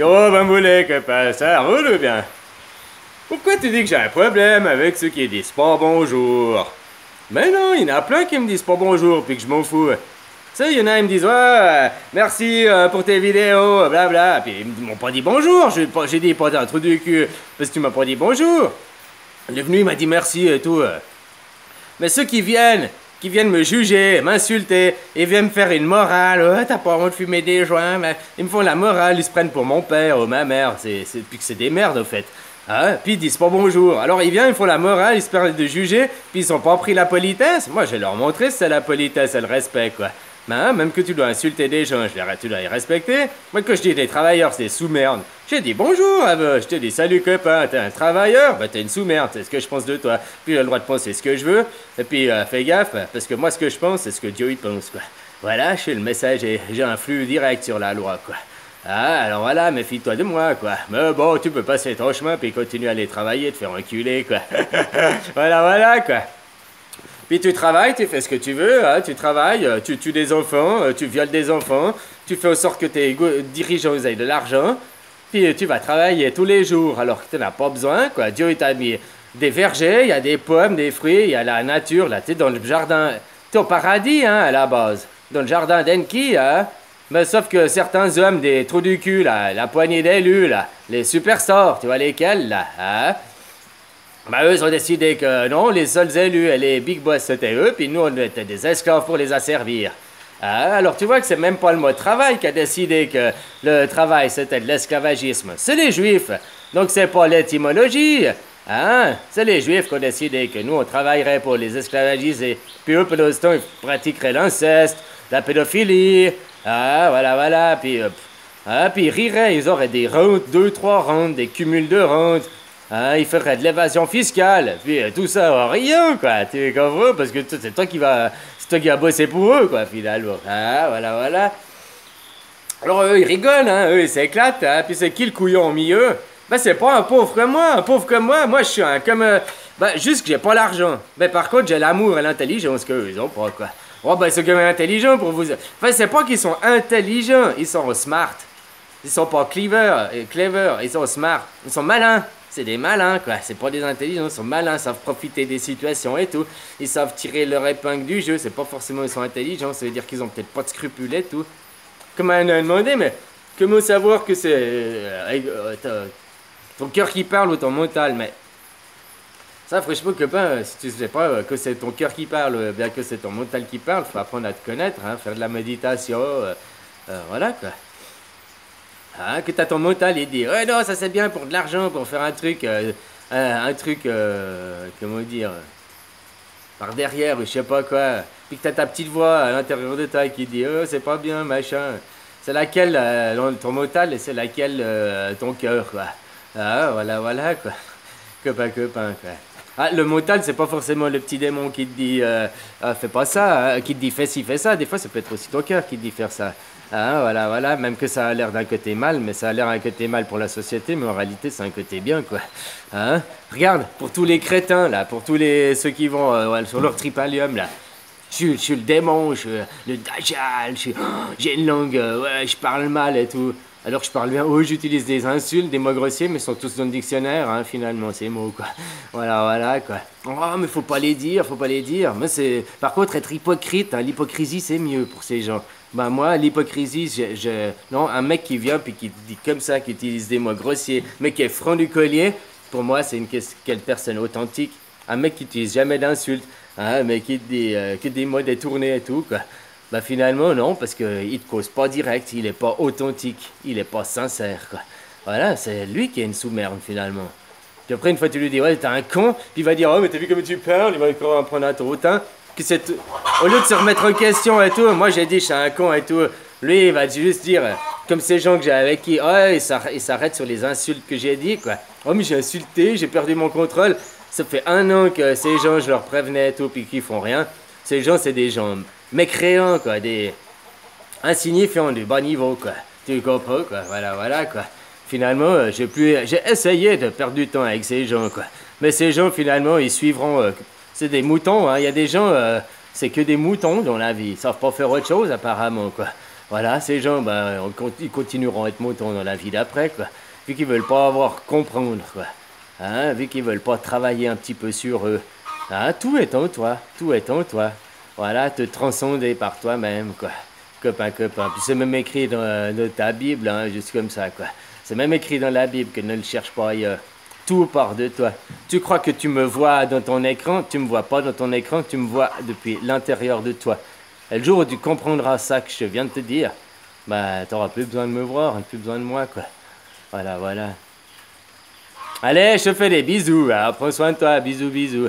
Yo, Bamboulé, copain, ça roule ou bien? Pourquoi tu dis que j'ai un problème avec ceux qui disent pas bonjour? Mais non, il y en a plein qui me disent pas bonjour, puis que je m'en fous. Tu sais, il y en a, ils me disent, ouais, merci pour tes vidéos, blabla. Puis ils m'ont pas dit bonjour, j'ai dit pas d'un trou du cul, parce que tu m'as pas dit bonjour. Il est venu, il m'a dit merci et tout. Mais ceux qui viennent me juger, m'insulter, ils viennent me faire une morale, t'as pas honte de fumer des joints, mais ils me font la morale, ils se prennent pour mon père ou ma mère, puis que c'est des merdes au fait. Hein? Puis ils disent pas bonjour. Alors ils viennent, ils font la morale, ils se permettent de juger, puis ils ont pas appris la politesse. Moi je vais leur montrer c'est la politesse et le respect quoi. Mais hein, même que tu dois insulter des gens, tu dois les respecter. Moi quand je dis des travailleurs c'est des sous-merdes, j'ai dit bonjour, je te dis salut copain, t'es un travailleur, bah t'es une sous-merde, c'est ce que je pense de toi. Puis j'ai le droit de penser ce que je veux, et puis fais gaffe, parce que moi ce que je pense c'est ce que Dieu il pense quoi. Voilà, je suis le message et j'ai un flux direct sur la loi quoi. Ah, alors voilà, méfie-toi de moi, quoi. Mais bon, tu peux passer ton chemin, puis continuer à aller travailler, te faire enculer, quoi. Voilà, quoi. Puis tu travailles, tu fais ce que tu veux, hein, tu travailles, tu tues des enfants, tu violes des enfants, tu fais en sorte que tes dirigeants aient de l'argent, puis tu vas travailler tous les jours, alors que tu n'as pas besoin, quoi. Dieu t'a mis des vergers, il y a des pommes, des fruits, il y a la nature, là, tu es dans le jardin, tu es au paradis, hein, à la base. Dans le jardin d'Enki, hein. Mais sauf que certains hommes, des trous du cul, là, la poignée d'élus, là, les superstars, tu vois lesquels, là, hein? Ben, eux, ils ont décidé que non, les seuls élus et les big boss, c'était eux, puis nous, on était des esclaves pour les asservir. Hein? Alors, tu vois que c'est même pas le mot travail qui a décidé que le travail, c'était de l'esclavagisme. C'est les Juifs. Donc, c'est pas l'étymologie. Hein? C'est les Juifs qui ont décidé que nous, on travaillerait pour les esclavagiser. Puis eux, pendant ce temps, ils pratiqueraient l'inceste, la pédophilie. Ah, voilà, puis ils riraient, ils auraient des rentes, 2-3 rentes, des cumuls de rentes. Ils feraient de l'évasion fiscale, puis tout ça, rien, quoi, tu comprends? Parce que c'est toi qui vas bosser pour eux, quoi, finalement. Ah, voilà. Alors eux, ils rigolent, hein, eux, ils s'éclatent, hein, puis c'est qui le couillon au milieu? Ben, c'est pas un pauvre comme moi, je suis un comme... juste que j'ai pas l'argent. Ben, par contre, j'ai l'amour et l'intelligence qu'eux, ils ont pas, quoi. Oh, ben, c'est quand même intelligent pour vous... Enfin, c'est pas qu'ils sont intelligents, ils sont smart. Ils sont pas clever, ils sont smart. Ils sont malins. C'est des malins, quoi. C'est pas des intelligents, ils sont malins, ils savent profiter des situations et tout. Ils savent tirer leur épingle du jeu. C'est pas forcément ils sont intelligents, ça veut dire qu'ils ont peut-être pas de scrupules et tout. Comme on a demandé, mais comment savoir que c'est ton cœur qui parle ou ton mental, mais... Ça, franchement, copain, si tu sais pas que c'est ton cœur qui parle, bien que c'est ton mental qui parle, faut apprendre à te connaître, hein, faire de la méditation, voilà, quoi. Hein, que t'as ton mental, il dit, ouais, non, ça c'est bien pour de l'argent, pour faire un truc, comment dire, par derrière, ou je sais pas quoi. Puis que t'as ta petite voix à l'intérieur de toi qui dit, oh, c'est pas bien, machin. C'est laquelle, ton mental, et c'est laquelle, ton cœur, quoi. Ah, voilà, quoi. Copain, quoi. Ah, le mental, c'est pas forcément le petit démon qui te dit fais pas ça, hein, qui te dit fais ci, fais ça. Des fois, ça peut être aussi ton cœur qui te dit faire ça. Ah, voilà. Même que ça a l'air d'un côté mal, mais ça a l'air un côté mal pour la société, mais en réalité, c'est un côté bien, quoi. Hein? Regarde, pour tous les crétins, là, pour tous ceux qui vont sur leur tripalium, là. Je suis le démon, je suis le Dajjal, j'ai une langue, je parle mal et tout. Alors que je parle bien, j'utilise des insultes, des mots grossiers, mais ils sont tous dans le dictionnaire, hein, finalement, ces mots, quoi. Voilà, quoi. Oh, mais faut pas les dire. Mais c'est... Par contre, être hypocrite, hein, l'hypocrisie, c'est mieux pour ces gens. Ben moi, l'hypocrisie, non, un mec qui vient puis qui dit comme ça, qui utilise des mots grossiers, mais qui est franc du collier, pour moi, c'est quelle personne authentique. Un mec qui utilise jamais d'insultes, hein, mais qui dit que des mots détournés et tout, quoi. Bah finalement non, parce qu'il te cause pas direct, il est pas authentique, il est pas sincère, quoi. Voilà, c'est lui qui est une sous-merde finalement. Puis après une fois tu lui dis ouais t'es un con, puis il va dire oh mais t'as vu comme tu parles, il va encore en prendre un tour autant. Que c'est au lieu de se remettre en question et tout, moi j'ai dit je suis un con et tout, lui il va juste dire comme ces gens que j'ai avec qui, il s'arrête sur les insultes que j'ai dit quoi. Oh mais j'ai insulté, j'ai perdu mon contrôle. Ça fait 1 an que ces gens je leur prévenais et tout, puis qu'ils font rien. Ces gens c'est des gens mécréants, quoi, des insignifiants du bas niveau, quoi. Tu comprends, quoi, voilà, quoi. Finalement, j'ai essayé de perdre du temps avec ces gens, quoi. Mais ces gens, finalement, ils suivront... c'est des moutons, hein. Il y a des gens, c'est que des moutons dans la vie. Ils savent pas faire autre chose, apparemment, quoi. Voilà, ces gens, ben, ils continueront à être moutons dans la vie d'après, quoi. Vu qu'ils veulent pas avoir comprendre, quoi. Hein, vu qu'ils veulent pas travailler un petit peu sur eux. Hein, tout est en toi, tout est en toi. Voilà, te transcender par toi-même, quoi. Copain, copain. Puis c'est même écrit dans ta Bible, hein, juste comme ça, quoi. C'est même écrit dans la Bible que ne le cherche pas ailleurs. Tout part de toi. Tu crois que tu me vois dans ton écran, tu me vois pas dans ton écran, tu me vois depuis l'intérieur de toi. Et le jour où tu comprendras ça que je viens de te dire, bah t'auras plus besoin de me voir, plus besoin de moi, quoi. Voilà, voilà. Allez, je te fais des bisous, hein. Prends soin de toi, bisous, bisous.